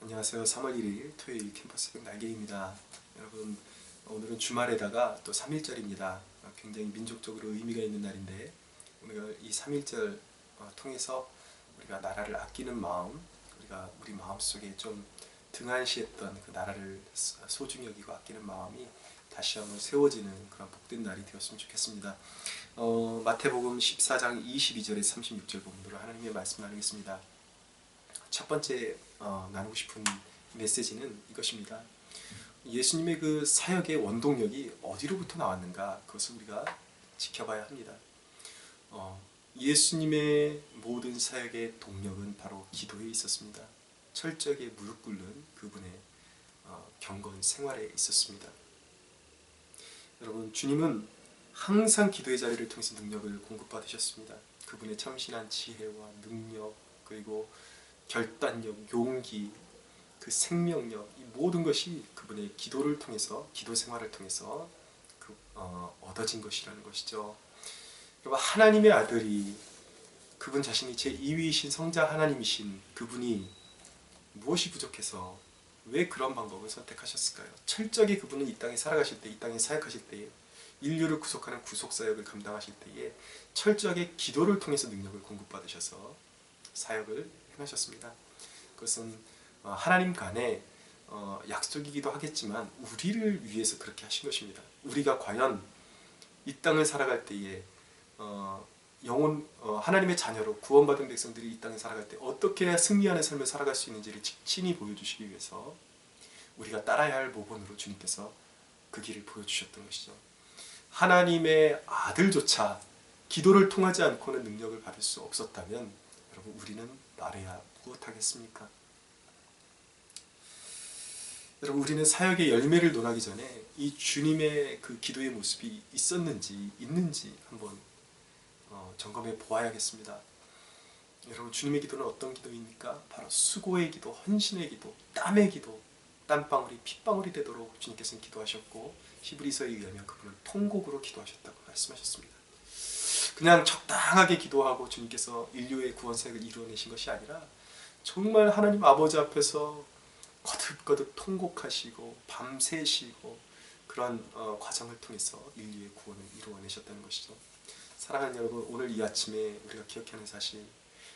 안녕하세요. 3월 1일 토요일 캠퍼스 날개입니다. 여러분, 오늘은 주말에다가 또 3.1절입니다. 굉장히 민족적으로 의미가 있는 날인데, 오늘 이 3.1절 통해서 우리가 나라를 아끼는 마음, 우리가 우리 마음속에 좀 등한시했던 그 나라를 소중히 여기고 아끼는 마음이 다시 한번 세워지는 그런 복된 날이 되었으면 좋겠습니다. 마태복음 14장 22절에서 36절 부분으로 하나님의 말씀 나누겠습니다. 첫 번째 나누고 싶은 메시지는 이것입니다. 예수님의 그 사역의 원동력이 어디로부터 나왔는가, 그것을 우리가 지켜봐야 합니다. 예수님의 모든 사역의 동력은 바로 기도에 있었습니다. 철저하게 무릎 꿇는 그분의 경건 생활에 있었습니다. 여러분, 주님은 항상 기도의 자리를 통해서 능력을 공급받으셨습니다. 그분의 참신한 지혜와 능력, 그리고 결단력, 용기, 그 생명력, 이 모든 것이 그분의 기도를 통해서, 기도 생활을 통해서 얻어진 것이라는 것이죠. 여러분, 하나님의 아들이, 그분 자신이 제2위이신 성자 하나님이신 그분이 무엇이 부족해서 왜 그런 방법을 선택하셨을까요? 철저하게 그분은 이 땅에 살아가실 때, 이 땅에 사역하실 때에, 인류를 구속하는 구속사역을 감당하실 때에 철저하게 기도를 통해서 능력을 공급받으셔서 사역을 행하셨습니다. 그것은 하나님 간의 약속이기도 하겠지만 우리를 위해서 그렇게 하신 것입니다. 우리가 과연 이 땅을 살아갈 때에 하나님의 자녀로 구원받은 백성들이 이 땅에 살아갈 때 어떻게 해야 승리하는 삶을 살아갈 수 있는지를 친히 보여주시기 위해서 우리가 따라야 할 모본으로 주님께서 그 길을 보여주셨던 것이죠. 하나님의 아들조차 기도를 통하지 않고는 능력을 받을 수 없었다면 여러분, 우리는 말해야 무엇하겠습니까? 여러분, 우리는 사역의 열매를 논하기 전에 이 주님의 그 기도의 모습이 있었는지 있는지 한번 점검해 보아야겠습니다. 여러분, 주님의 기도는 어떤 기도입니까? 바로 수고의 기도, 헌신의 기도, 땀의 기도, 땀방울이 핏방울이 되도록 주님께서는 기도하셨고, 히브리서에 의하면 그분은 통곡으로 기도하셨다고 말씀하셨습니다. 그냥 적당하게 기도하고 주님께서 인류의 구원사역을 이루어내신 것이 아니라 정말 하나님 아버지 앞에서 거듭거듭 통곡하시고 밤새시고 그런 과정을 통해서 인류의 구원을 이루어내셨다는 것이죠. 사랑하는 여러분, 오늘 이 아침에 우리가 기억해야 하는 사실,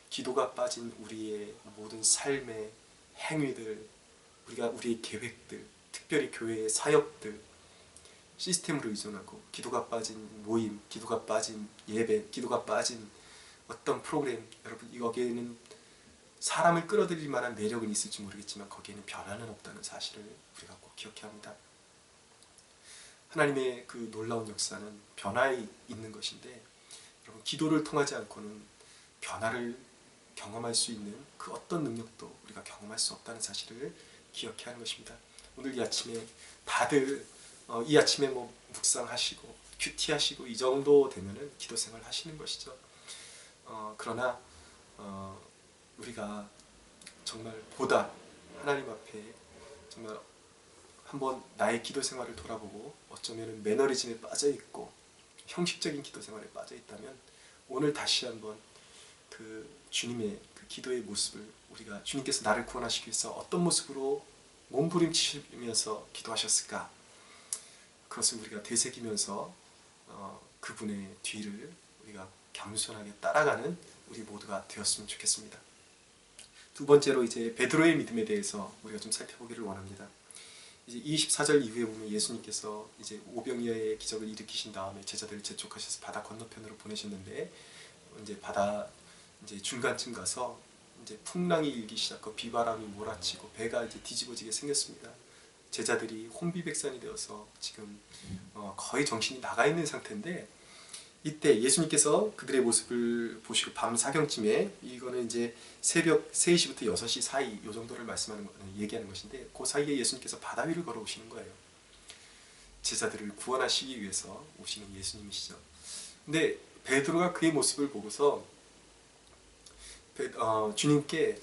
기도가 빠진 우리의 모든 삶의 행위들, 우리의 계획들, 특별히 교회의 사역들, 시스템으로 의존하고 기도가 빠진 모임, 기도가 빠진 예배, 기도가 빠진 어떤 프로그램, 여러분, 여기에는 사람을 끌어들일 만한 매력은 있을지 모르겠지만 거기에는 변화는 없다는 사실을 우리가 꼭 기억해야 합니다. 하나님의 그 놀라운 역사는 변화에 있는 것인데, 여러분, 기도를 통하지 않고는 변화를 경험할 수 있는 그 어떤 능력도 우리가 경험할 수 없다는 사실을 기억해야 하는 것입니다. 오늘 이 아침에 다들 이 아침에 묵상하시고 큐티하시고 이 정도 되면은 기도 생활 하시는 것이죠. 그러나 우리가 정말 보다 하나님 앞에 정말 한번 나의 기도 생활을 돌아보고 어쩌면 매너리즘에 빠져있고 형식적인 기도 생활에 빠져있다면 오늘 다시 한번 그 주님의 그 기도의 모습을, 우리가 주님께서 나를 구원하시기 위해서 어떤 모습으로 몸부림치면서 기도하셨을까, 그것을 우리가 되새기면서 그분의 뒤를 우리가 겸손하게 따라가는 우리 모두가 되었으면 좋겠습니다. 두 번째로 이제 베드로의 믿음에 대해서 우리가 좀 살펴보기를 원합니다. 이제 24절 이후에 보면 예수님께서 이제 오병이어의 기적을 일으키신 다음에 제자들을 재촉하셔서 바다 건너편으로 보내셨는데, 이제 바다 이제 중간쯤 가서 이제 풍랑이 일기 시작하고 비바람이 몰아치고 배가 이제 뒤집어지게 생겼습니다. 제자들이 혼비백산이 되어서 지금 거의 정신이 나가 있는 상태인데, 이때 예수님께서 그들의 모습을 보시고 밤 사경쯤에, 이거는 이제 새벽 3시부터 6시 사이 이 정도를 얘기하는 것인데, 그 사이에 예수님께서 바다 위를 걸어오시는 거예요. 제자들을 구원하시기 위해서 오시는 예수님이시죠. 근데 베드로가 그의 모습을 보고서 주님께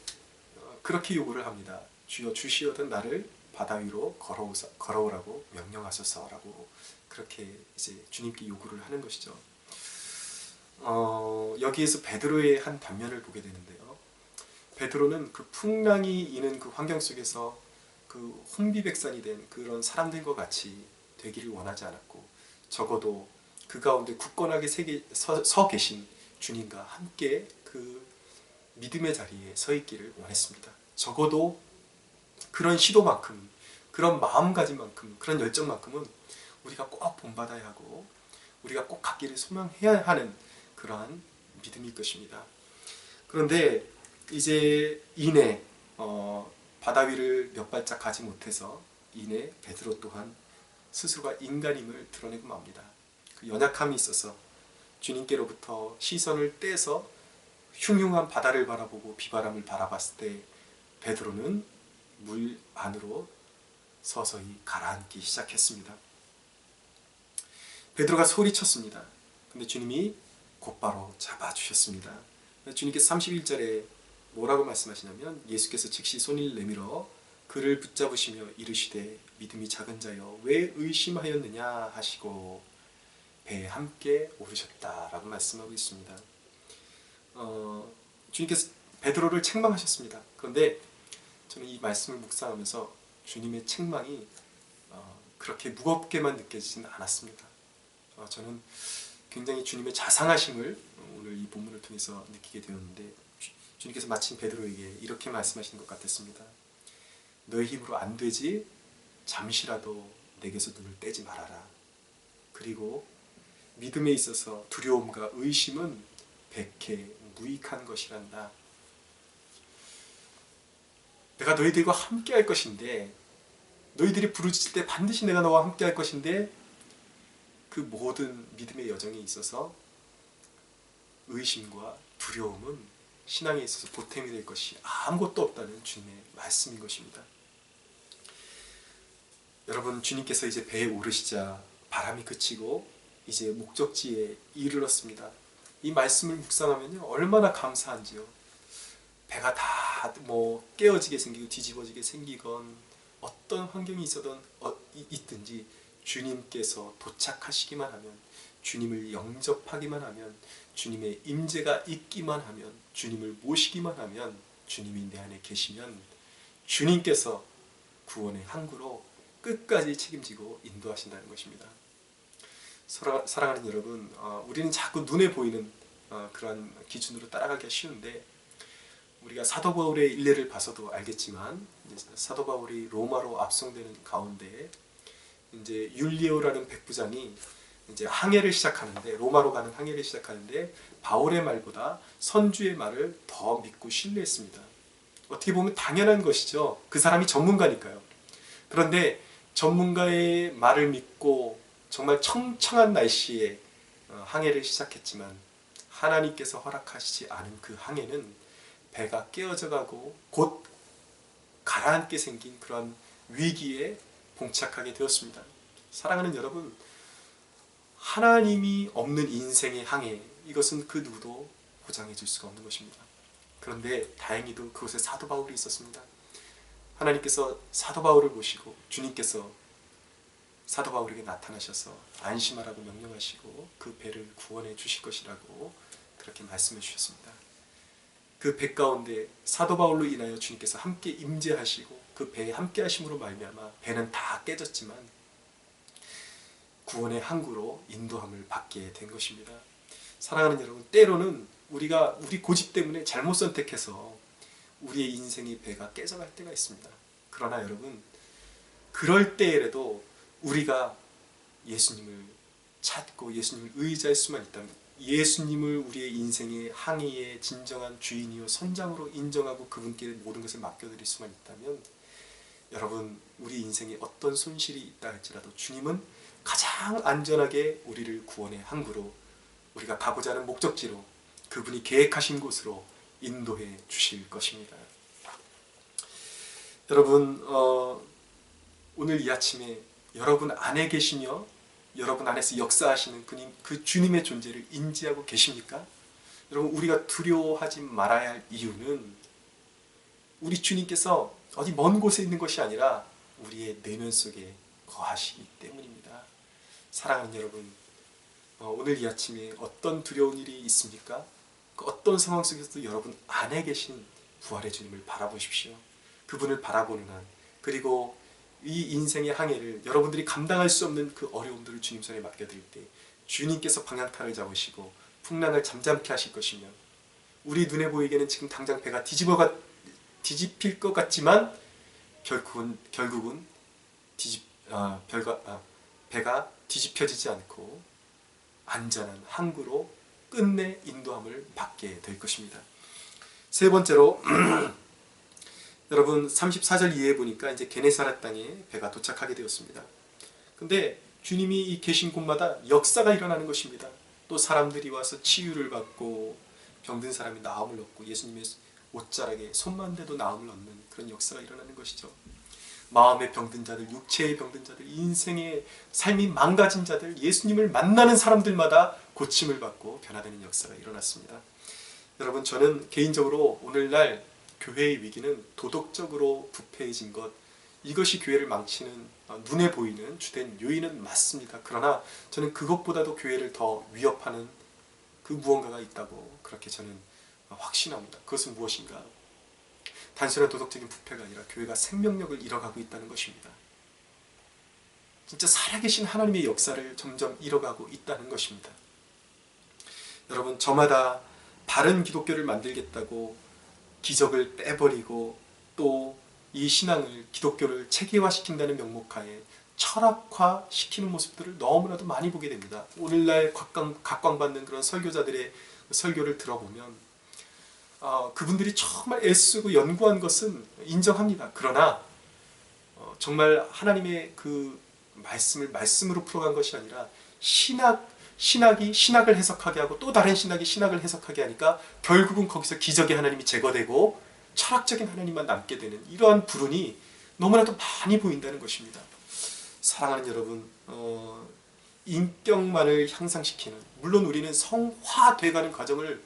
그렇게 요구를 합니다. 주여, 주시어던 나를 바다 위로 걸어오라고 명령하소서라고 그렇게 이제 주님께 요구를 하는 것이죠. 여기에서 베드로의 한 단면을 보게 되는데요. 베드로는 그 풍랑이 이는 그 환경 속에서 그 혼비백산이 된 그런 사람들과 같이 되기를 원하지 않았고, 적어도 그 가운데 굳건하게 서 계신 주님과 함께 그 믿음의 자리에 서 있기를 원했습니다. 적어도 그런 시도만큼, 그런 마음가짐만큼, 그런 열정만큼은 우리가 꼭 본받아야 하고 우리가 꼭 갖기를 소망해야 하는 그러한 믿음일 것입니다. 그런데 이제 이내 바다 위를 몇 발짝 가지 못해서 이내 베드로 또한 스스로가 인간임을 드러내고 맙니다. 그 연약함이 있어서 주님께로부터 시선을 떼서 흉흉한 바다를 바라보고 비바람을 바라봤을 때 베드로는 물 안으로 서서히 가라앉기 시작했습니다. 베드로가 소리쳤습니다. 근데 주님이 곧바로 잡아주셨습니다. 주님께서 31절에 뭐라고 말씀하시냐면, 예수께서 즉시 손을 내밀어 그를 붙잡으시며 이르시되 믿음이 작은 자여 왜 의심하였느냐 하시고 배에 함께 오르셨다라고 말씀하고 있습니다. 주님께서 베드로를 책망하셨습니다. 그런데 저는 이 말씀을 묵상하면서 주님의 책망이 그렇게 무겁게만 느껴지진 않았습니다. 저는 굉장히 주님의 자상하심을 오늘 이 본문을 통해서 느끼게 되었는데, 주님께서 마침 베드로에게 이렇게 말씀하시는 것 같았습니다. 너의 힘으로 안 되지 잠시라도 내게서 눈을 떼지 말아라. 그리고 믿음에 있어서 두려움과 의심은 백해 무익한 것이란다. 내가 너희들과 함께 할 것인데, 너희들이 부르짖을 때 반드시 내가 너와 함께 할 것인데, 그 모든 믿음의 여정에 있어서 의심과 두려움은 신앙에 있어서 보탬이 될 것이 아무것도 없다는 주님의 말씀인 것입니다. 여러분, 주님께서 이제 배에 오르시자 바람이 그치고 이제 목적지에 이르렀습니다. 이 말씀을 묵상하면요, 얼마나 감사한지요. 배가 다 깨어지게 생기고 뒤집어지게 생기건 어떤 환경이 있든지 주님께서 도착하시기만 하면, 주님을 영접하기만 하면, 주님의 임재가 있기만 하면, 주님을 모시기만 하면, 주님이 내 안에 계시면 주님께서 구원의 항구로 끝까지 책임지고 인도하신다는 것입니다. 사랑하는 여러분, 우리는 자꾸 눈에 보이는 그런 기준으로 따라가기가 쉬운데, 우리가 사도 바울의 일례를 봐서도 알겠지만, 사도 바울이 로마로 압송되는 가운데 이제 율리오라는 백부장이 이제 항해를 시작하는데, 로마로 가는 항해를 시작하는데 바울의 말보다 선주의 말을 더 믿고 신뢰했습니다. 어떻게 보면 당연한 것이죠. 그 사람이 전문가니까요. 그런데 전문가의 말을 믿고 정말 청청한 날씨에 항해를 시작했지만, 하나님께서 허락하시지 않은 그 항해는 배가 깨어져 가고 곧 가라앉게 생긴 그런 위기에 봉착하게 되었습니다. 사랑하는 여러분, 하나님이 없는 인생의 항해, 이것은 그 누구도 보장해 줄 수가 없는 것입니다. 그런데 다행히도 그곳에 사도 바울이 있었습니다. 하나님께서 사도 바울을 모시고 주님께서 사도 바울에게 나타나셔서 안심하라고 명령하시고 그 배를 구원해 주실 것이라고 그렇게 말씀해 주셨습니다. 그 배 가운데 사도 바울로 인하여 주님께서 함께 임재하시고 그 배에 함께 하심으로 말미암아 배는 다 깨졌지만 구원의 항구로 인도함을 받게 된 것입니다. 사랑하는 여러분, 때로는 우리 고집 때문에 잘못 선택해서 우리의 인생의 배가 깨져갈 때가 있습니다. 그러나 여러분, 그럴 때에라도 우리가 예수님을 찾고 예수님을 의지할 수만 있다면, 예수님을 우리의 인생의 항해의 진정한 주인이요 선장으로 인정하고 그분께 모든 것을 맡겨드릴 수만 있다면, 여러분, 우리 인생에 어떤 손실이 있다 할지라도 주님은 가장 안전하게 우리를 구원의 항구로, 우리가 가고자 하는 목적지로, 그분이 계획하신 곳으로 인도해 주실 것입니다. 여러분, 오늘 이 아침에 여러분 안에 계시며 여러분 안에서 역사하시는 그 주님의 존재를 인지하고 계십니까? 여러분, 우리가 두려워하지 말아야 할 이유는 우리 주님께서 어디 먼 곳에 있는 것이 아니라 우리의 내면 속에 거하시기 때문입니다. 사랑하는 여러분, 오늘 이 아침에 어떤 두려운 일이 있습니까? 그 어떤 상황 속에서도 여러분 안에 계신 부활의 주님을 바라보십시오. 그분을 바라보는 한, 그리고 이 인생의 항해를 여러분들이 감당할 수 없는 그 어려움들을 주님 손에 맡겨드릴 때 주님께서 방향타를 잡으시고 풍랑을 잠잠케 하실 것이며, 우리 눈에 보이기에는 지금 당장 배가 뒤집힐 것 같지만 결국은 배가 뒤집혀지지 않고 안전한 항구로 끝내 인도함을 받게 될 것입니다. 세 번째로 여러분 34절 이해해 보니까 이제 게네사렛 땅에 배가 도착하게 되었습니다. 근데 주님이 이 계신 곳마다 역사가 일어나는 것입니다. 또 사람들이 와서 치유를 받고 병든 사람이 나음을 얻고 예수님의 옷자락에 손만 대도 나음을 얻는 그런 역사가 일어나는 것이죠. 마음의 병든 자들, 육체의 병든 자들, 인생의 삶이 망가진 자들, 예수님을 만나는 사람들마다 고침을 받고 변화되는 역사가 일어났습니다. 여러분, 저는 개인적으로 오늘날 교회의 위기는 도덕적으로 부패해진 것, 이것이 교회를 망치는 눈에 보이는 주된 요인은 맞습니다. 그러나 저는 그것보다도 교회를 더 위협하는 그 무언가가 있다고 그렇게 저는 확신합니다. 그것은 무엇인가? 단순한 도덕적인 부패가 아니라 교회가 생명력을 잃어가고 있다는 것입니다. 진짜 살아계신 하나님의 역사를 점점 잃어가고 있다는 것입니다. 여러분, 저마다 바른 기독교를 만들겠다고 기적을 빼버리고 또 이 신앙을, 기독교를 체계화시킨다는 명목하에 철학화시키는 모습들을 너무나도 많이 보게 됩니다. 오늘날 각광받는 그런 설교자들의 설교를 들어보면 그분들이 정말 애쓰고 연구한 것은 인정합니다. 그러나 정말 하나님의 그 말씀을 말씀으로 풀어간 것이 아니라 신학이 신학을 해석하게 하고 또 다른 신학이 신학을 해석하게 하니까 결국은 거기서 기적의 하나님이 제거되고 철학적인 하나님만 남게 되는 이러한 불운이 너무나도 많이 보인다는 것입니다. 사랑하는 여러분, 인격만을 향상시키는, 물론 우리는 성화돼가는 과정을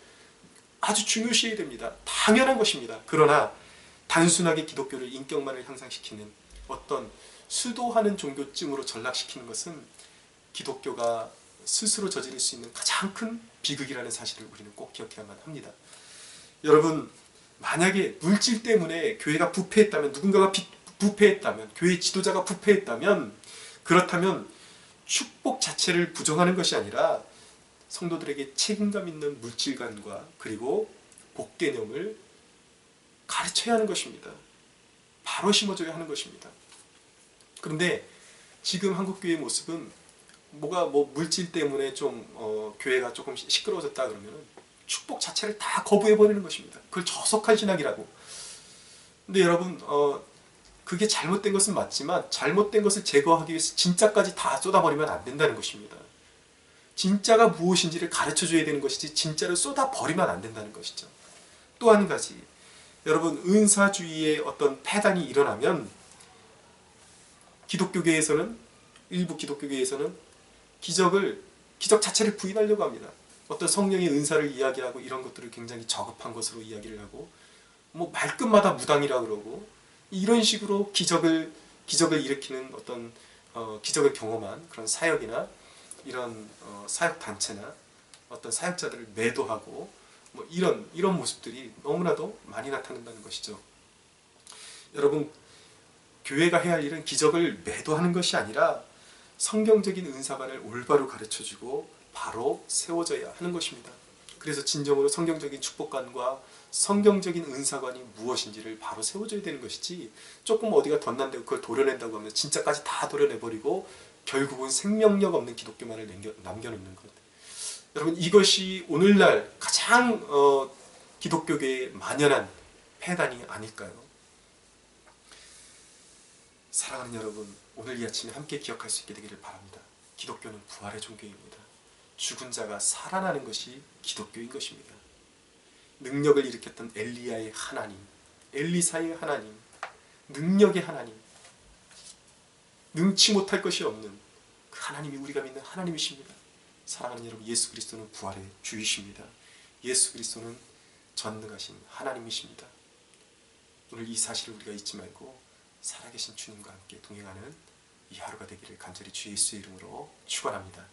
아주 중요시해야 됩니다. 당연한 것입니다. 그러나 단순하게 기독교를 인격만을 향상시키는 어떤 수도하는 종교증으로 전락시키는 것은 기독교가 스스로 저지를 수 있는 가장 큰 비극이라는 사실을 우리는 꼭 기억해야만 합니다. 여러분, 만약에 물질 때문에 교회가 부패했다면, 누군가가 부패했다면, 교회 지도자가 부패했다면, 그렇다면 축복 자체를 부정하는 것이 아니라 성도들에게 책임감 있는 물질관과 그리고 복 개념을 가르쳐야 하는 것입니다. 바로 심어줘야 하는 것입니다. 그런데 지금 한국교회의 모습은 물질 때문에 좀 교회가 조금 시끄러워졌다 그러면 축복 자체를 다 거부해버리는 것입니다. 그걸 저속한 신학이라고. 근데 여러분, 그게 잘못된 것은 맞지만 잘못된 것을 제거하기 위해서 진짜까지 다 쏟아버리면 안 된다는 것입니다. 진짜가 무엇인지를 가르쳐줘야 되는 것이지 진짜를 쏟아버리면 안 된다는 것이죠. 또 한 가지, 여러분, 은사주의의 어떤 폐단이 일어나면 일부 기독교계에서는 기적 자체를 부인하려고 합니다. 어떤 성령의 은사를 이야기하고 이런 것들을 굉장히 저급한 것으로 이야기를 하고 말끝마다 무당이라 그러고 이런 식으로 기적을 일으키는 어떤 기적을 경험한 그런 사역이나 이런 사역 단체나 어떤 사역자들을 매도하고 이런 모습들이 너무나도 많이 나타난다는 것이죠. 여러분, 교회가 해야 할 일은 기적을 매도하는 것이 아니라 성경적인 은사관을 올바로 가르쳐주고 바로 세워져야 하는 것입니다. 그래서 진정으로 성경적인 축복관과 성경적인 은사관이 무엇인지를 바로 세워줘야 되는 것이지, 조금 어디가 덧난다고 그걸 도려낸다고 하면 진짜까지 다 도려내버리고 결국은 생명력 없는 기독교만을 남겨놓는 것. 여러분, 이것이 오늘날 가장 기독교계에 만연한 폐단이 아닐까요? 사랑하는 여러분, 오늘 이 아침에 함께 기억할 수 있게 되기를 바랍니다. 기독교는 부활의 종교입니다. 죽은 자가 살아나는 것이 기독교인 것입니다. 능력을 일으켰던 엘리야의 하나님, 엘리사의 하나님, 능력의 하나님, 능치 못할 것이 없는 그 하나님이 우리가 믿는 하나님이십니다. 사랑하는 여러분, 예수 그리스도는 부활의 주이십니다. 예수 그리스도는 전능하신 하나님이십니다. 오늘 이 사실을 우리가 잊지 말고 살아계신 주님과 함께 동행하는 이 하루가 되기를 간절히 주 예수의 이름으로 축원합니다.